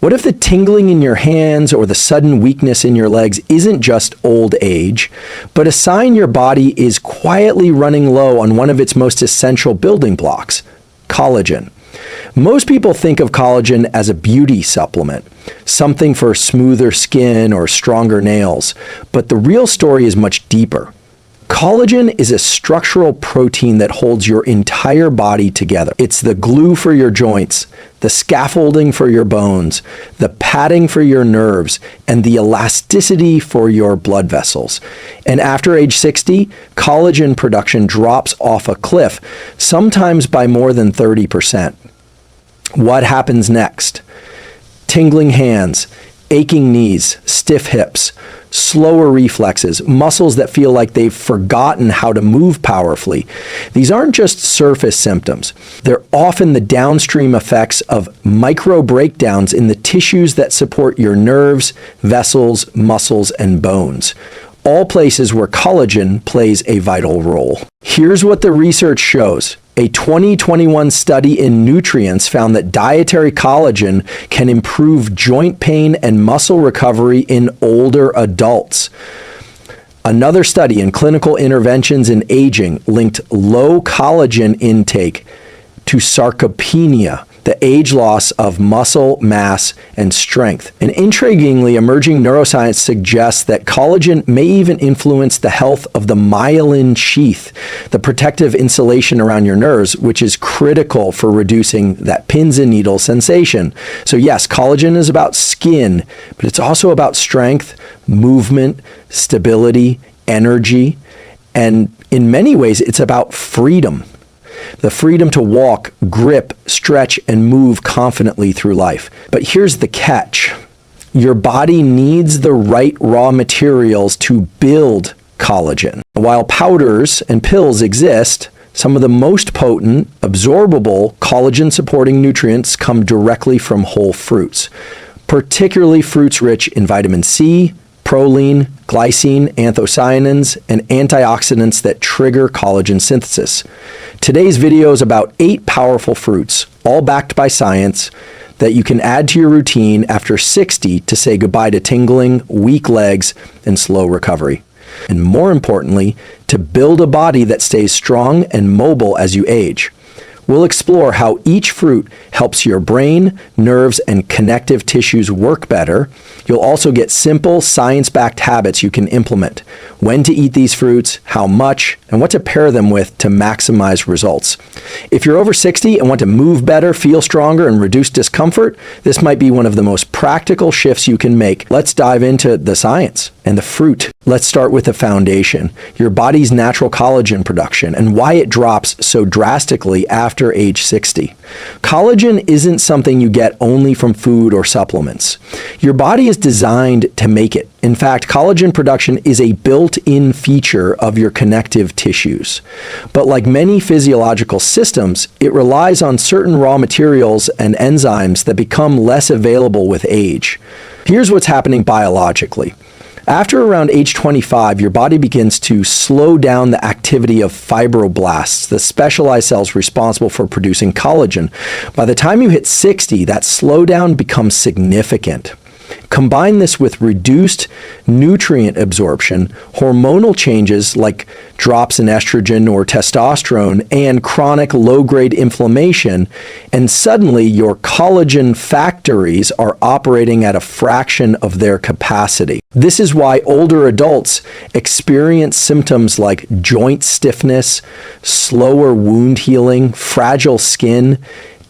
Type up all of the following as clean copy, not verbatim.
What if the tingling in your hands or the sudden weakness in your legs isn't just old age, but a sign your body is quietly running low on one of its most essential building blocks, collagen? Most people think of collagen as a beauty supplement, something for smoother skin or stronger nails, but the real story is much deeper. Collagen is a structural protein that holds your entire body together. It's the glue for your joints, the scaffolding for your bones, the padding for your nerves, and the elasticity for your blood vessels. And after age 60, collagen production drops off a cliff, sometimes by more than 30%. What happens next? Tingling hands, aching knees, stiff hips, slower reflexes, muscles that feel like they've forgotten how to move powerfully. These aren't just surface symptoms. They're often the downstream effects of micro breakdowns in the tissues that support your nerves, vessels, muscles, and bones. All places where collagen plays a vital role. Here's what the research shows. A 2021 study in Nutrients found that dietary collagen can improve joint pain and muscle recovery in older adults. Another study in Clinical Interventions in Aging linked low collagen intake to sarcopenia, the age loss of muscle mass and strength. And intriguingly, emerging neuroscience suggests that collagen may even influence the health of the myelin sheath, the protective insulation around your nerves, which is critical for reducing that pins and needles sensation. So yes, collagen is about skin, but it's also about strength, movement, stability, energy, and in many ways, it's about freedom. The freedom to walk, grip, stretch, and move confidently through life. But here's the catch. Your body needs the right raw materials to build collagen. While powders and pills exist, some of the most potent, absorbable collagen-supporting nutrients come directly from whole fruits, particularly fruits rich in vitamin C, proline, glycine, anthocyanins, and antioxidants that trigger collagen synthesis. Today's video is about 8 powerful fruits, all backed by science, that you can add to your routine after 60 to say goodbye to tingling, weak legs, and slow recovery. And more importantly, to build a body that stays strong and mobile as you age. We'll explore how each fruit helps your brain, nerves, and connective tissues work better. You'll also get simple, science-backed habits you can implement. When to eat these fruits, how much, and what to pair them with to maximize results. If you're over 60 and want to move better, feel stronger, and reduce discomfort, this might be one of the most practical shifts you can make. Let's dive into the science and the fruit. Let's start with the foundation, your body's natural collagen production and why it drops so drastically after age 60. Collagen isn't something you get only from food or supplements. Your body is designed to make it. In fact, collagen production is a built-in feature of your connective tissues. But like many physiological systems, it relies on certain raw materials and enzymes that become less available with age. Here's what's happening biologically. After around age 25, your body begins to slow down the activity of fibroblasts, the specialized cells responsible for producing collagen. By the time you hit 60, that slowdown becomes significant. Combine this with reduced nutrient absorption, hormonal changes like drops in estrogen or testosterone, and chronic low-grade inflammation, and suddenly your collagen factories are operating at a fraction of their capacity. This is why older adults experience symptoms like joint stiffness, slower wound healing, fragile skin,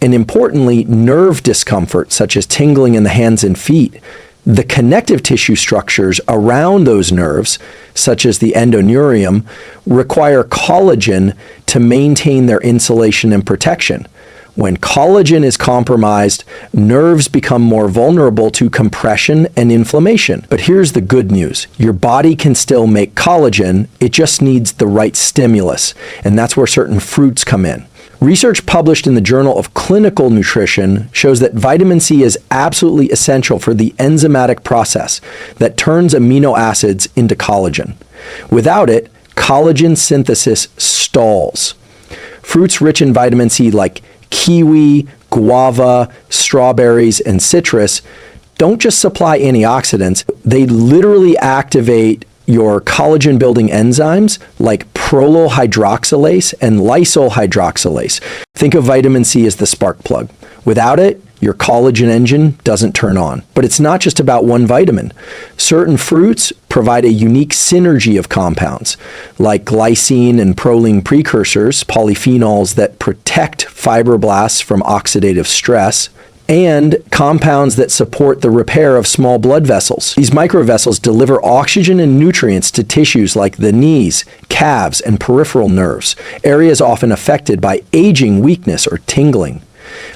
and importantly, nerve discomfort, such as tingling in the hands and feet. The connective tissue structures around those nerves, such as the endoneurium, require collagen to maintain their insulation and protection. When collagen is compromised, nerves become more vulnerable to compression and inflammation. But here's the good news. Your body can still make collagen, it just needs the right stimulus, and that's where certain fruits come in. Research published in the Journal of Clinical Nutrition shows that vitamin C is absolutely essential for the enzymatic process that turns amino acids into collagen. Without it, collagen synthesis stalls. Fruits rich in vitamin C like kiwi, guava, strawberries, and citrus don't just supply antioxidants, they literally activate your collagen-building enzymes like prolyl hydroxylase and lysyl hydroxylase. Think of vitamin C as the spark plug. Without it, your collagen engine doesn't turn on. But it's not just about one vitamin. Certain fruits provide a unique synergy of compounds, like glycine and proline precursors, polyphenols that protect fibroblasts from oxidative stress, and compounds that support the repair of small blood vessels. These microvessels deliver oxygen and nutrients to tissues like the knees, calves, and peripheral nerves, areas often affected by aging, weakness, or tingling.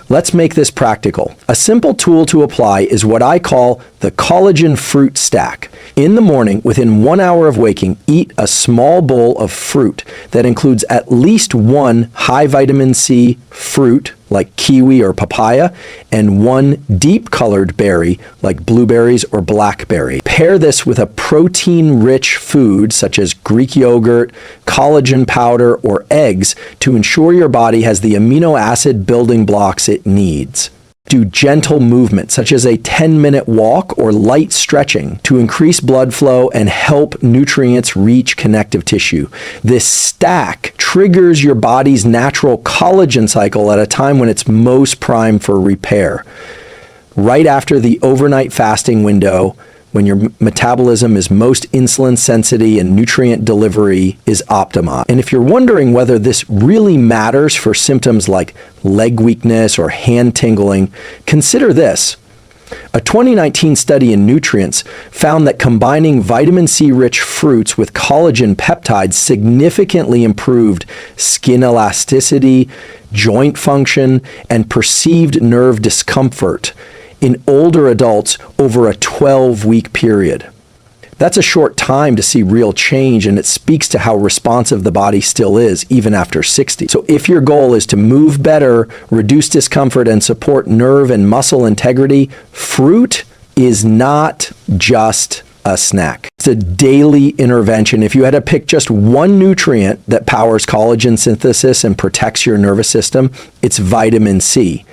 Let's make this practical. A simple tool to apply is what I call the collagen fruit stack. In the morning, within 1 hour of waking, eat a small bowl of fruit that includes at least one high vitamin C fruit, like kiwi or papaya, and one deep-colored berry, like blueberries or blackberry. Pair this with a protein-rich food, such as Greek yogurt, collagen powder, or eggs, to ensure your body has the amino acid building blocks it needs. Do gentle movement, such as a 10-minute walk or light stretching, to increase blood flow and help nutrients reach connective tissue. This stack triggers your body's natural collagen cycle at a time when it's most primed for repair. Right after the overnight fasting window, when your metabolism is most insulin sensitive and nutrient delivery is optimized. And if you're wondering whether this really matters for symptoms like leg weakness or hand tingling, consider this. A 2019 study in Nutrients found that combining vitamin C-rich fruits with collagen peptides significantly improved skin elasticity, joint function, and perceived nerve discomfort in older adults over a 12-week period. That's a short time to see real change, and it speaks to how responsive the body still is, even after 60. So if your goal is to move better, reduce discomfort, and support nerve and muscle integrity, fruit is not just a snack. It's a daily intervention. If you had to pick just one nutrient that powers collagen synthesis and protects your nervous system, it's vitamin C.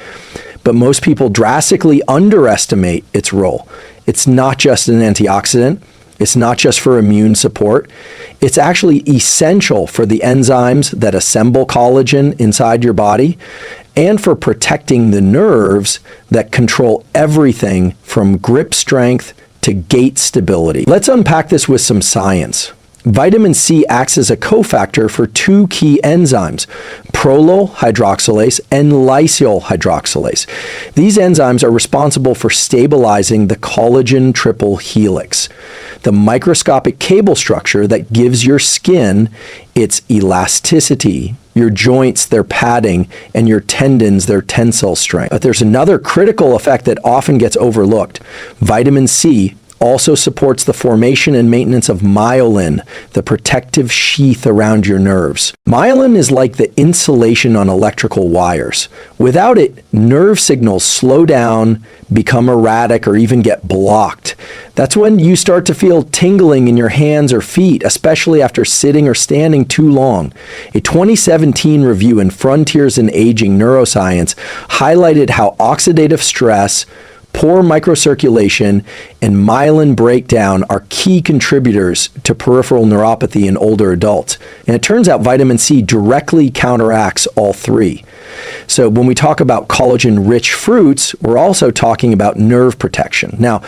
But most people drastically underestimate its role. It's not just an antioxidant. It's not just for immune support. It's actually essential for the enzymes that assemble collagen inside your body and for protecting the nerves that control everything from grip strength to gait stability. Let's unpack this with some science. Vitamin C acts as a cofactor for two key enzymes, prolyl hydroxylase and lysyl hydroxylase. These enzymes are responsible for stabilizing the collagen triple helix, the microscopic cable structure that gives your skin its elasticity, your joints their padding, and your tendons their tensile strength. But there's another critical effect that often gets overlooked. Vitamin C also supports the formation and maintenance of myelin, the protective sheath around your nerves. Myelin is like the insulation on electrical wires. Without it, nerve signals slow down, become erratic, or even get blocked. That's when you start to feel tingling in your hands or feet, especially after sitting or standing too long. A 2017 review in Frontiers in Aging Neuroscience highlighted how oxidative stress, poor microcirculation, and myelin breakdown are key contributors to peripheral neuropathy in older adults. And it turns out vitamin C directly counteracts all three. So when we talk about collagen-rich fruits, we're also talking about nerve protection. Now,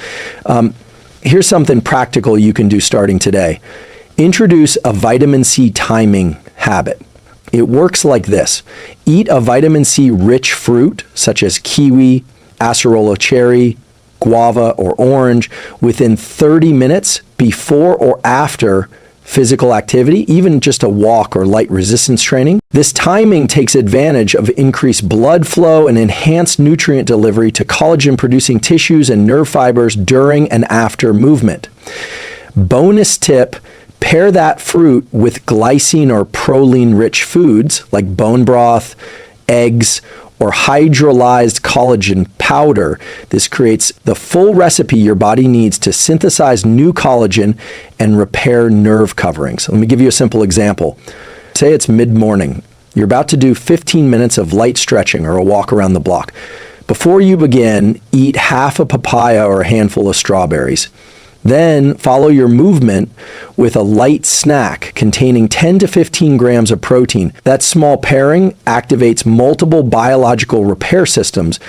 here's something practical you can do starting today. Introduce a vitamin C timing habit. It works like this. Eat a vitamin C-rich fruit, such as kiwi, acerola cherry, guava, or orange within 30 minutes before or after physical activity, even just a walk or light resistance training. This timing takes advantage of increased blood flow and enhanced nutrient delivery to collagen-producing tissues and nerve fibers during and after movement. Bonus tip, pair that fruit with glycine or proline-rich foods like bone broth, eggs, or hydrolyzed collagen powder. This creates the full recipe your body needs to synthesize new collagen and repair nerve coverings. Let me give you a simple example. Say it's mid-morning You're about to do 15 minutes of light stretching or a walk around the block. Before you begin, eat half a papaya or a handful of strawberries. Then follow your movement with a light snack containing 10 to 15 grams of protein. That small pairing activates multiple biological repair systems,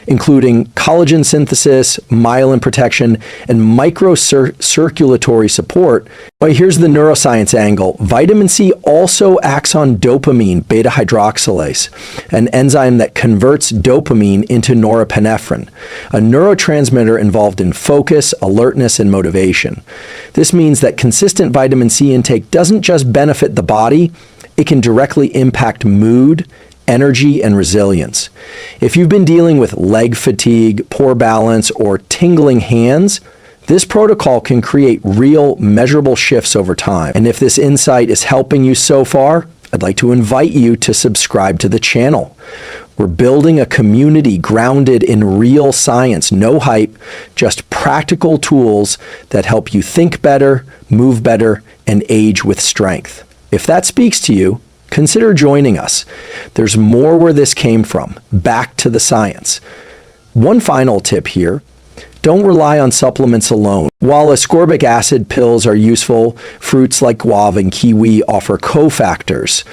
including collagen synthesis, myelin protection, and microcirculatory support. But here's the neuroscience angle. Vitamin C also acts on dopamine beta hydroxylase, an enzyme that converts dopamine into norepinephrine, a neurotransmitter involved in focus, alertness, and motivation. This means that consistent vitamin C intake doesn't just benefit the body, it can directly impact mood, energy, and resilience. If you've been dealing with leg fatigue, poor balance, or tingling hands, this protocol can create real, measurable shifts over time. And if this insight is helping you so far, I'd like to invite you to subscribe to the channel. We're building a community grounded in real science, no hype, just practical tools that help you think better, move better, and age with strength. If that speaks to you, consider joining us. There's more where this came from, back to the science. One final tip here. Don't rely on supplements alone. While ascorbic acid pills are useful, fruits like guava and kiwi offer cofactors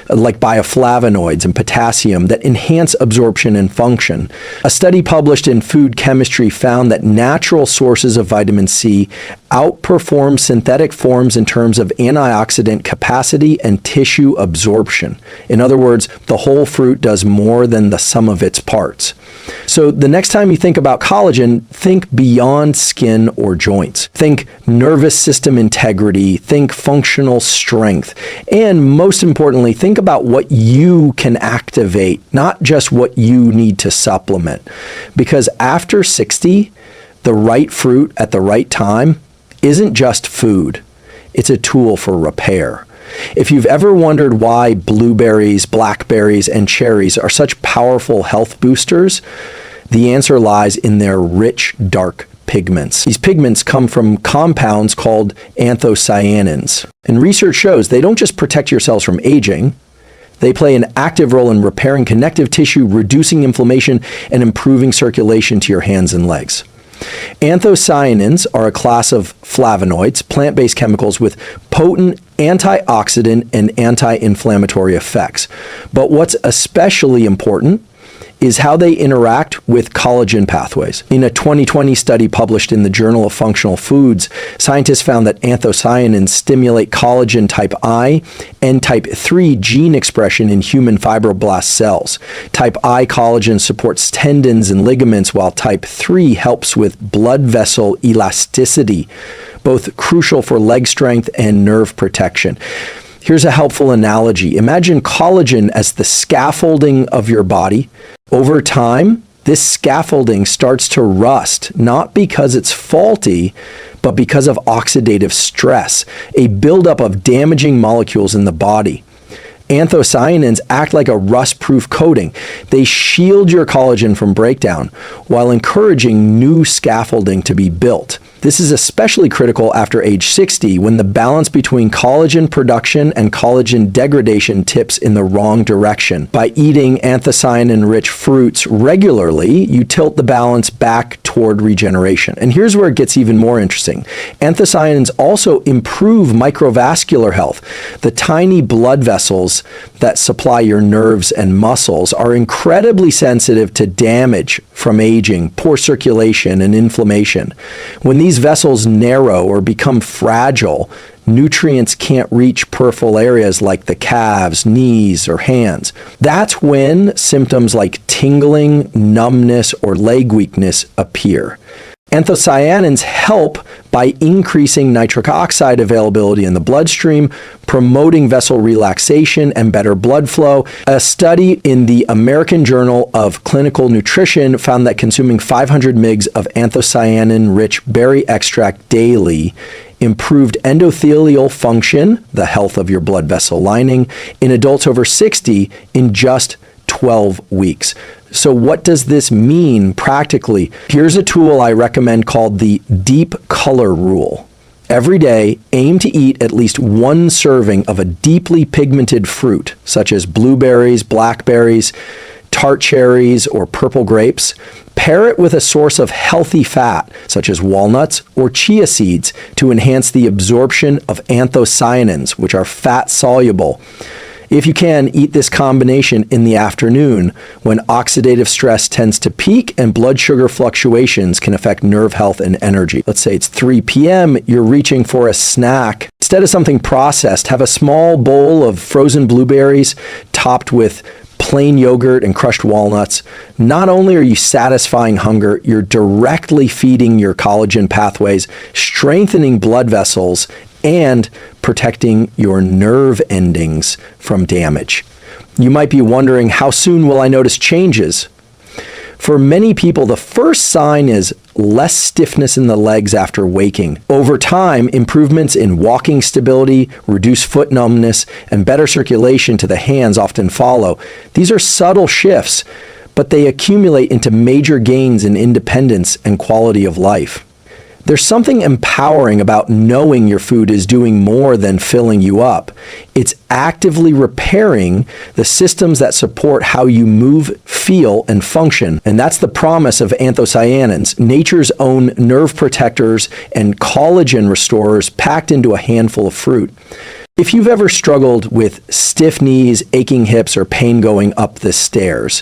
like bioflavonoids and potassium that enhance absorption and function. A study published in Food Chemistry found that natural sources of vitamin C outperform synthetic forms in terms of antioxidant capacity and tissue absorption. In other words, the whole fruit does more than the sum of its parts. So the next time you think about collagen, think beyond skin or joints. Think nervous system integrity, think functional strength, and most importantly, think about what you can activate, not just what you need to supplement. Because after 60, the right fruit at the right time isn't just food, it's a tool for repair. If you've ever wondered why blueberries, blackberries, and cherries are such powerful health boosters, the answer lies in their rich, dark pigments. These pigments come from compounds called anthocyanins. And research shows they don't just protect your cells from aging, they play an active role in repairing connective tissue, reducing inflammation, and improving circulation to your hands and legs. Anthocyanins are a class of flavonoids, plant-based chemicals with potent antioxidant and anti-inflammatory effects. But what's especially important is how they interact with collagen pathways. In a 2020 study published in the Journal of Functional Foods, scientists found that anthocyanins stimulate collagen type I and type 3 gene expression in human fibroblast cells. Type I collagen supports tendons and ligaments, while type 3 helps with blood vessel elasticity, both crucial for leg strength and nerve protection. Here's a helpful analogy. Imagine collagen as the scaffolding of your body. Over time, this scaffolding starts to rust, not because it's faulty, but because of oxidative stress, a buildup of damaging molecules in the body. Anthocyanins act like a rust-proof coating. They shield your collagen from breakdown while encouraging new scaffolding to be built. This is especially critical after age 60, when the balance between collagen production and collagen degradation tips in the wrong direction. By eating anthocyanin-rich fruits regularly, you tilt the balance back toward regeneration. And here's where it gets even more interesting. Anthocyanins also improve microvascular health. The tiny blood vessels that supply your nerves and muscles are incredibly sensitive to damage from aging, poor circulation, and inflammation. When these vessels narrow or become fragile, nutrients can't reach peripheral areas like the calves, knees, or hands. That's when symptoms like tingling, numbness, or leg weakness appear. Anthocyanins help by increasing nitric oxide availability in the bloodstream, promoting vessel relaxation and better blood flow. A study in the American Journal of Clinical Nutrition found that consuming 500 mg of anthocyanin-rich berry extract daily improved endothelial function, the health of your blood vessel lining, in adults over 60 in just 12 weeks. So what does this mean practically? Here's a tool I recommend called the Deep Color Rule. Every day, aim to eat at least one serving of a deeply pigmented fruit, such as blueberries, blackberries, tart cherries, or purple grapes. Pair it with a source of healthy fat, such as walnuts or chia seeds, to enhance the absorption of anthocyanins, which are fat-soluble. If you can, eat this combination in the afternoon when oxidative stress tends to peak and blood sugar fluctuations can affect nerve health and energy. Let's say it's 3 p.m., you're reaching for a snack. Instead of something processed, have a small bowl of frozen blueberries topped with plain yogurt and crushed walnuts. Not only are you satisfying hunger, you're directly feeding your collagen pathways, strengthening blood vessels, and protecting your nerve endings from damage. You might be wondering, how soon will I notice changes? For many people, the first sign is less stiffness in the legs after waking. Over time, improvements in walking stability, reduced foot numbness, and better circulation to the hands often follow. These are subtle shifts, but they accumulate into major gains in independence and quality of life. There's something empowering about knowing your food is doing more than filling you up. It's actively repairing the systems that support how you move, feel, and function. And that's the promise of anthocyanins, nature's own nerve protectors and collagen restorers packed into a handful of fruit. If you've ever struggled with stiff knees, aching hips, or pain going up the stairs,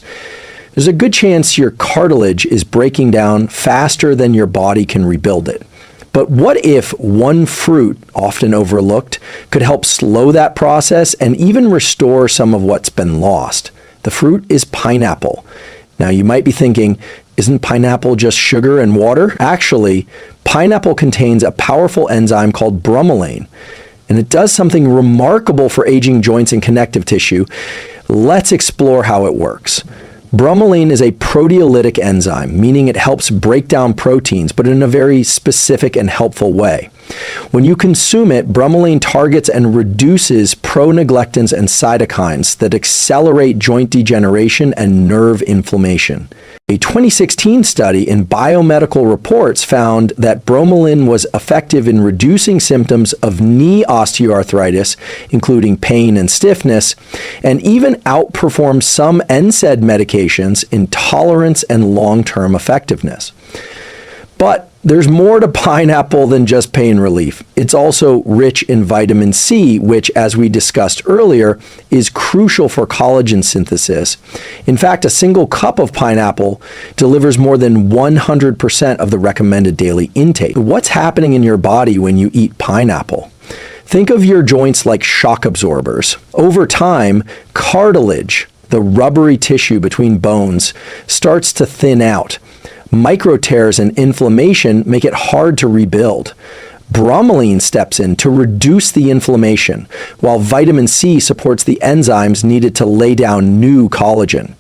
there's a good chance your cartilage is breaking down faster than your body can rebuild it. But what if one fruit, often overlooked, could help slow that process and even restore some of what's been lost? The fruit is pineapple. Now you might be thinking, isn't pineapple just sugar and water? Actually, pineapple contains a powerful enzyme called bromelain, and it does something remarkable for aging joints and connective tissue. Let's explore how it works. Bromelain is a proteolytic enzyme, meaning it helps break down proteins, but in a very specific and helpful way. When you consume it, bromelain targets and reduces proneglectins and cytokines that accelerate joint degeneration and nerve inflammation. A 2016 study in Biomedical Reports found that bromelain was effective in reducing symptoms of knee osteoarthritis, including pain and stiffness, and even outperformed some NSAID medications in tolerance and long-term effectiveness. But there's more to pineapple than just pain relief. It's also rich in vitamin C, which, as we discussed earlier, is crucial for collagen synthesis. In fact, a single cup of pineapple delivers more than 100% of the recommended daily intake. What's happening in your body when you eat pineapple? Think of your joints like shock absorbers. Over time, cartilage, the rubbery tissue between bones, starts to thin out. Micro tears and inflammation make it hard to rebuild. Bromelain steps in to reduce the inflammation, while vitamin C supports the enzymes needed to lay down new collagen.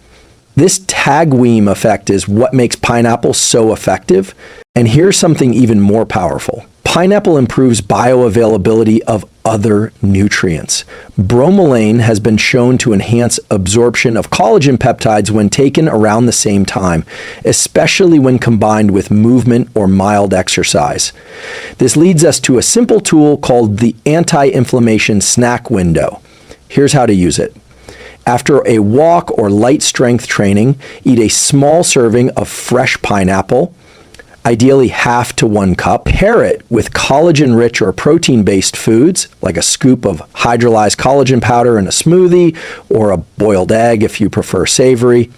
This tagweem effect is what makes pineapple so effective. And here's something even more powerful. Pineapple improves bioavailability of other nutrients. Bromelain has been shown to enhance absorption of collagen peptides when taken around the same time, especially when combined with movement or mild exercise. This leads us to a simple tool called the anti-inflammation snack window. Here's how to use it. After a walk or light strength training, eat a small serving of fresh pineapple, ideally half to 1 cup. Pair it with collagen-rich or protein-based foods, like a scoop of hydrolyzed collagen powder in a smoothie, or a boiled egg if you prefer savory.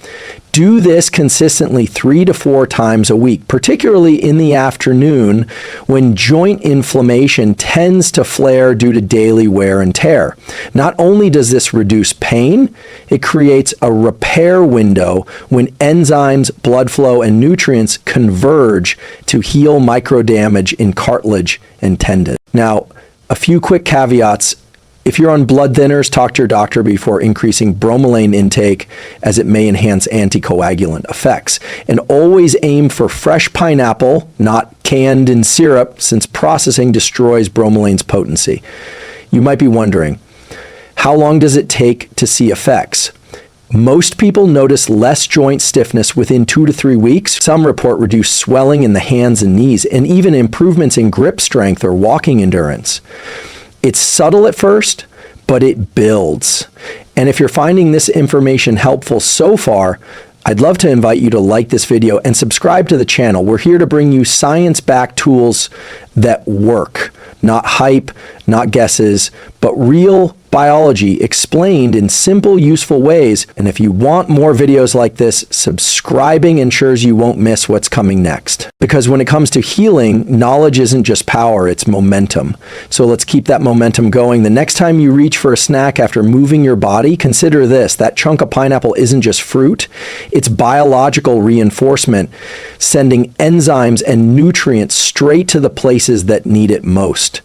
Do this consistently 3 to 4 times a week, particularly in the afternoon when joint inflammation tends to flare due to daily wear and tear. Not only does this reduce pain, it creates a repair window when enzymes, blood flow, and nutrients converge to heal micro damage in cartilage and tendon. Now, a few quick caveats. If you're on blood thinners, talk to your doctor before increasing bromelain intake, as it may enhance anticoagulant effects. And always aim for fresh pineapple, not canned in syrup, since processing destroys bromelain's potency. You might be wondering, how long does it take to see effects? Most people notice less joint stiffness within 2 to 3 weeks. Some report reduced swelling in the hands and knees, and even improvements in grip strength or walking endurance. It's subtle at first, but it builds. And if you're finding this information helpful so far, I'd love to invite you to like this video and subscribe to the channel. We're here to bring you science-backed tools that work. Not hype, not guesses, but real biology explained in simple, useful ways. And if you want more videos like this, subscribing ensures you won't miss what's coming next. Because when it comes to healing, knowledge isn't just power, it's momentum. So let's keep that momentum going. The next time you reach for a snack after moving your body, consider this: that chunk of pineapple isn't just fruit, it's biological reinforcement, sending enzymes and nutrients straight to the places that need it most.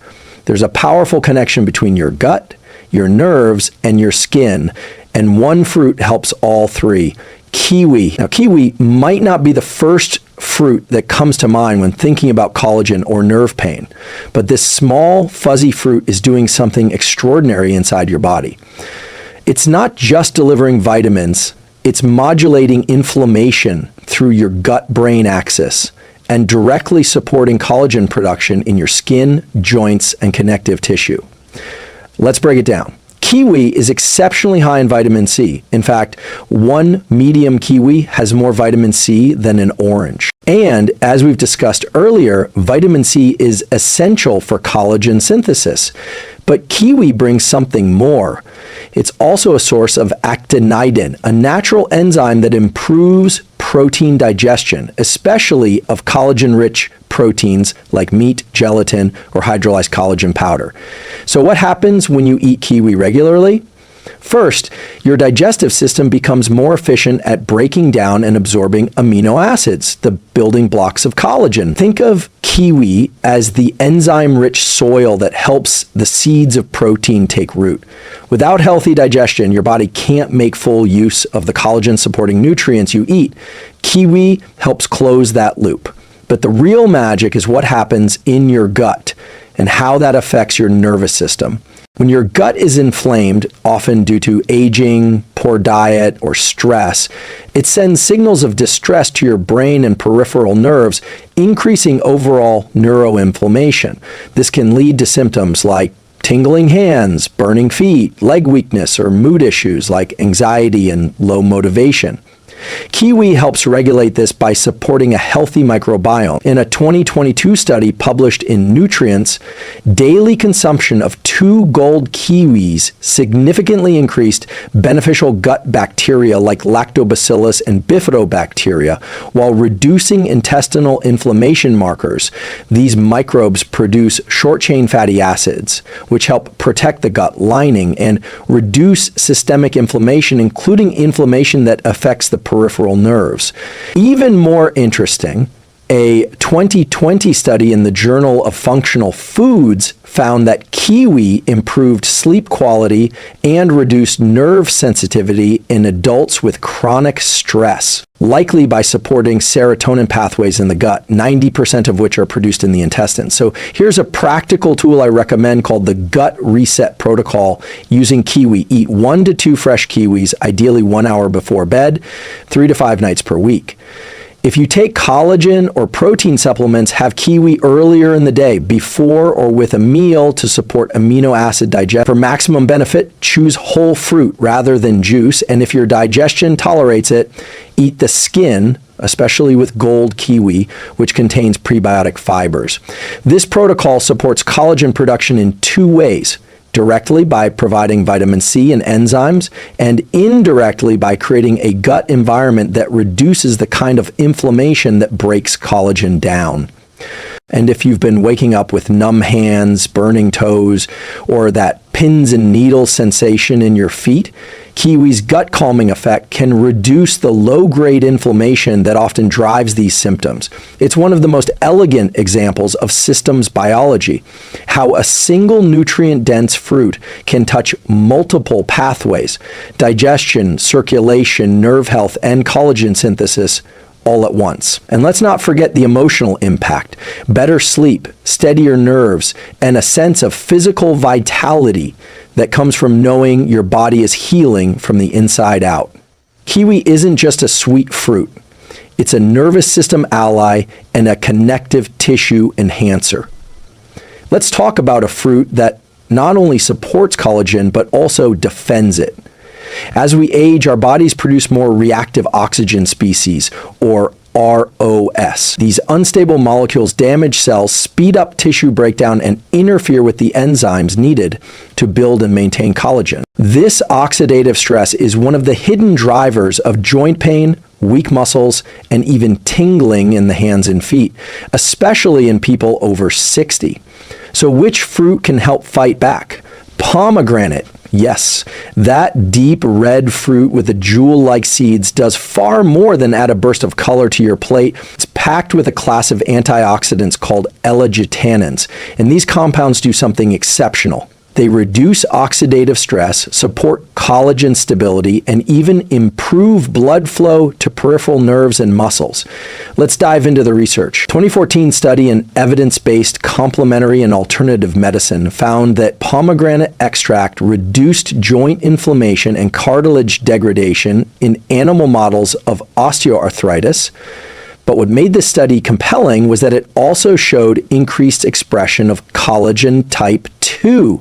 There's a powerful connection between your gut, your nerves, and your skin, and one fruit helps all three. Kiwi. Now, kiwi might not be the first fruit that comes to mind when thinking about collagen or nerve pain, but this small, fuzzy fruit is doing something extraordinary inside your body. It's not just delivering vitamins, it's modulating inflammation through your gut-brain axis and directly supporting collagen production in your skin, joints, and connective tissue. Let's break it down. Kiwi is exceptionally high in vitamin C. In fact, one medium kiwi has more vitamin C than an orange. And as we've discussed earlier, vitamin C is essential for collagen synthesis. But kiwi brings something more. It's also a source of actinidin, a natural enzyme that improves protein digestion, especially of collagen-rich proteins like meat, gelatin, or hydrolyzed collagen powder. So what happens when you eat kiwi regularly? First, your digestive system becomes more efficient at breaking down and absorbing amino acids, the building blocks of collagen. Think of kiwi as the enzyme-rich soil that helps the seeds of protein take root. Without healthy digestion, your body can't make full use of the collagen-supporting nutrients you eat. Kiwi helps close that loop. But the real magic is what happens in your gut and how that affects your nervous system. When your gut is inflamed, often due to aging, poor diet, or stress, it sends signals of distress to your brain and peripheral nerves, increasing overall neuroinflammation. This can lead to symptoms like tingling hands, burning feet, leg weakness, or mood issues like anxiety and low motivation. Kiwi helps regulate this by supporting a healthy microbiome. In a 2022 study published in Nutrients, daily consumption of 2 gold kiwis significantly increased beneficial gut bacteria like lactobacillus and bifidobacteria, while reducing intestinal inflammation markers. These microbes produce short-chain fatty acids, which help protect the gut lining and reduce systemic inflammation, including inflammation that affects the peripheral nerves. Even more interesting, a 2020 study in the Journal of Functional Foods found that kiwi improved sleep quality and reduced nerve sensitivity in adults with chronic stress, likely by supporting serotonin pathways in the gut, 90% of which are produced in the intestines. So here's a practical tool I recommend called the Gut Reset Protocol using kiwi. Eat 1 to 2 fresh kiwis, ideally 1 hour before bed, 3 to 5 nights per week. If you take collagen or protein supplements, have kiwi earlier in the day, before or with a meal to support amino acid digestion. For maximum benefit, choose whole fruit rather than juice, and if your digestion tolerates it, eat the skin, especially with gold kiwi, which contains prebiotic fibers. This protocol supports collagen production in 2 ways: directly by providing vitamin C and enzymes, and indirectly by creating a gut environment that reduces the kind of inflammation that breaks collagen down. And if you've been waking up with numb hands, burning toes, or that pins and needles sensation in your feet, kiwi's gut calming effect can reduce the low-grade inflammation that often drives these symptoms. It's one of the most elegant examples of systems biology, how a single nutrient-dense fruit can touch multiple pathways: digestion, circulation, nerve health, and collagen synthesis all at once. And let's not forget the emotional impact: better sleep, steadier nerves, and a sense of physical vitality that comes from knowing your body is healing from the inside out. Kiwi isn't just a sweet fruit. It's a nervous system ally and a connective tissue enhancer. Let's talk about a fruit that not only supports collagen, but also defends it. As we age, our bodies produce more reactive oxygen species, or ROS. These unstable molecules damage cells, speed up tissue breakdown, and interfere with the enzymes needed to build and maintain collagen. This oxidative stress is one of the hidden drivers of joint pain, weak muscles, and even tingling in the hands and feet, especially in people over 60. So which fruit can help fight back? Pomegranate. Yes, that deep red fruit with the jewel-like seeds does far more than add a burst of color to your plate. It's packed with a class of antioxidants called L-glutanins, and these compounds do something exceptional. They reduce oxidative stress, support collagen stability, and even improve blood flow to peripheral nerves and muscles. Let's dive into the research. 2014 study in evidence-based complementary and alternative medicine found that pomegranate extract reduced joint inflammation and cartilage degradation in animal models of osteoarthritis. But what made this study compelling was that it also showed increased expression of collagen type 2,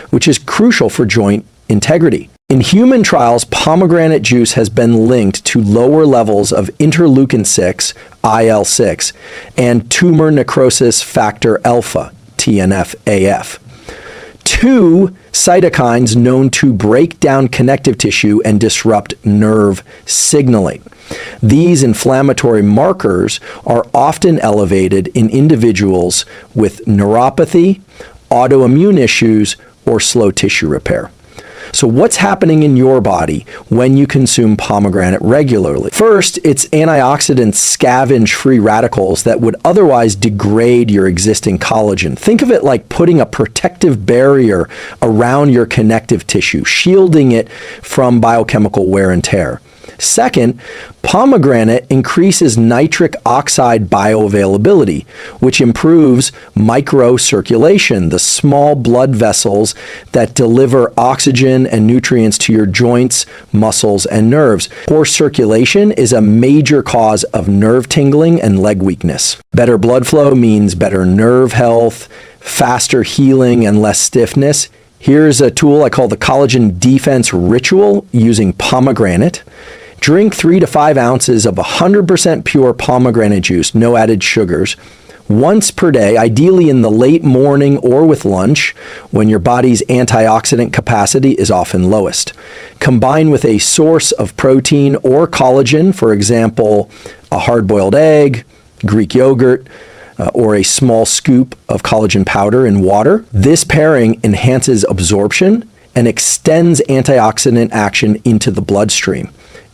which is crucial for joint integrity. In human trials, pomegranate juice has been linked to lower levels of interleukin-6, IL-6, and tumor necrosis factor alpha, TNF-AF. Two cytokines known to break down connective tissue and disrupt nerve signaling. These inflammatory markers are often elevated in individuals with neuropathy, autoimmune issues, or slow tissue repair. So what's happening in your body when you consume pomegranate regularly? First, its antioxidants scavenge free radicals that would otherwise degrade your existing collagen. Think of it like putting a protective barrier around your connective tissue, shielding it from biochemical wear and tear. Second, pomegranate increases nitric oxide bioavailability, which improves microcirculation, the small blood vessels that deliver oxygen and nutrients to your joints, muscles, and nerves. Poor circulation is a major cause of nerve tingling and leg weakness. Better blood flow means better nerve health, faster healing, and less stiffness. Here's a tool I call the Collagen Defense Ritual using pomegranate. Drink 3 to 5 ounces of 100% pure pomegranate juice, no added sugars, once per day, ideally in the late morning or with lunch, when your body's antioxidant capacity is often lowest. Combine with a source of protein or collagen, for example, a hard-boiled egg, Greek yogurt, or a small scoop of collagen powder in water. This pairing enhances absorption and extends antioxidant action into the bloodstream.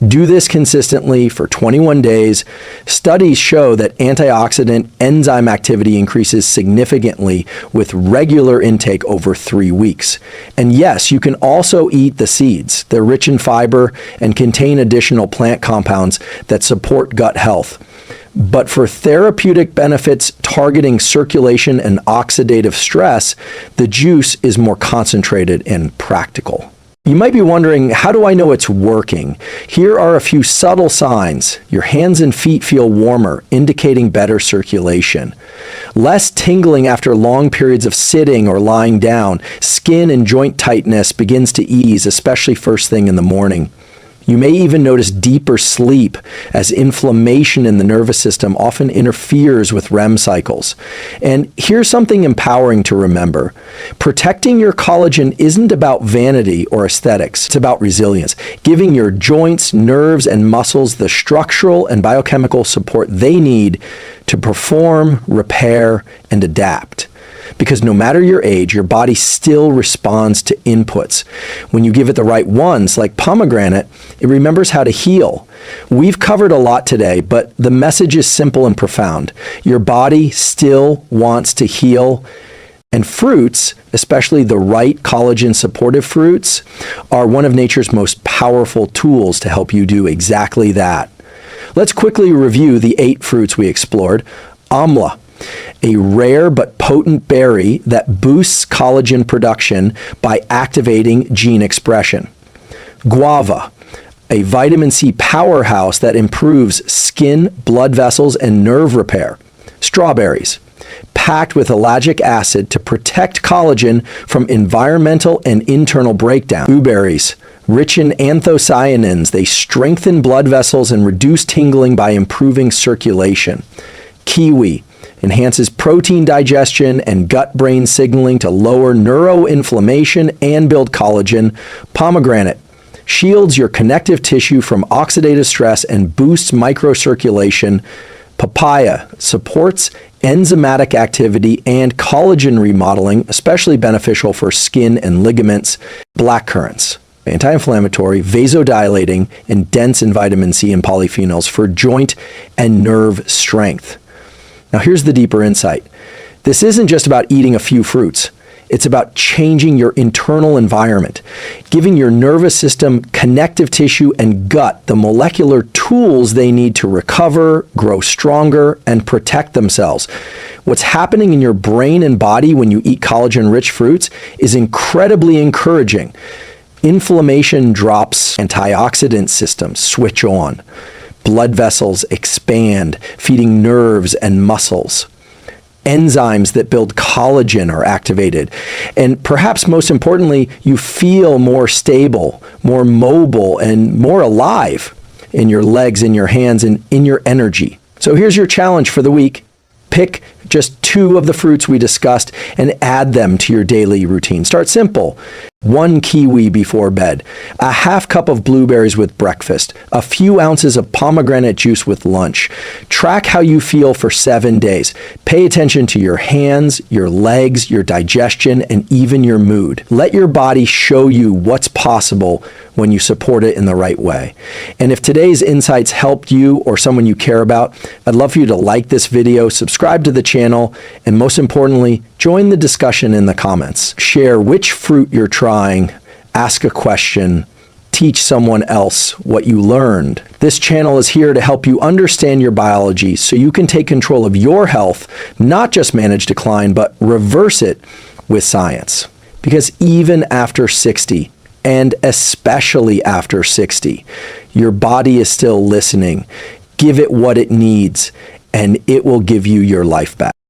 Do this consistently for 21 days. Studies show that antioxidant enzyme activity increases significantly with regular intake over 3 weeks. And yes, you can also eat the seeds. They're rich in fiber and contain additional plant compounds that support gut health. But for therapeutic benefits targeting circulation and oxidative stress, the juice is more concentrated and practical. You might be wondering, how do I know it's working? Here are a few subtle signs. Your hands and feet feel warmer, indicating better circulation. Less tingling after long periods of sitting or lying down. Skin and joint tightness begins to ease, especially first thing in the morning. You may even notice deeper sleep, as inflammation in the nervous system often interferes with REM cycles. And here's something empowering to remember. Protecting your collagen isn't about vanity or aesthetics. It's about resilience, giving your joints, nerves, and muscles the structural and biochemical support they need to perform, repair, and adapt. Because no matter your age, your body still responds to inputs. When you give it the right ones, like pomegranate, it remembers how to heal. We've covered a lot today, but the message is simple and profound. Your body still wants to heal, and fruits, especially the right collagen-supportive fruits, are one of nature's most powerful tools to help you do exactly that. Let's quickly review the 8 fruits we explored. Amla, a rare but potent berry that boosts collagen production by activating gene expression. Guava, a vitamin C powerhouse that improves skin, blood vessels, and nerve repair. Strawberries, packed with ellagic acid to protect collagen from environmental and internal breakdown. Blueberries, rich in anthocyanins, they strengthen blood vessels and reduce tingling by improving circulation. Kiwi enhances protein digestion and gut-brain signaling to lower neuroinflammation and build collagen. Pomegranate shields your connective tissue from oxidative stress and boosts microcirculation. Papaya supports enzymatic activity and collagen remodeling, especially beneficial for skin and ligaments. Blackcurrants, anti-inflammatory, vasodilating, and dense in vitamin C and polyphenols for joint and nerve strength. Now here's the deeper insight. This isn't just about eating a few fruits. It's about changing your internal environment, giving your nervous system, connective tissue, and gut the molecular tools they need to recover, grow stronger, and protect themselves. What's happening in your brain and body when you eat collagen-rich fruits is incredibly encouraging. Inflammation drops, antioxidant systems switch on. Blood vessels expand, feeding nerves and muscles. Enzymes that build collagen are activated. And perhaps most importantly, you feel more stable, more mobile, and more alive in your legs, in your hands, and in your energy. So here's your challenge for the week. Pick just 2 of the fruits we discussed and add them to your daily routine. Start simple. 1 kiwi before bed, a half cup of blueberries with breakfast, a few ounces of pomegranate juice with lunch. Track how you feel for 7 days. Pay attention to your hands, your legs, your digestion, and even your mood. Let your body show you what's possible when you support it in the right way. And if today's insights helped you or someone you care about, I'd love for you to like this video, subscribe to the channel, and most importantly, join the discussion in the comments. Share which fruit you're trying, ask a question, teach someone else what you learned. This channel is here to help you understand your biology so you can take control of your health, not just manage decline, but reverse it with science. Because even after 60, and especially after 60, your body is still listening. Give it what it needs, and it will give you your life back.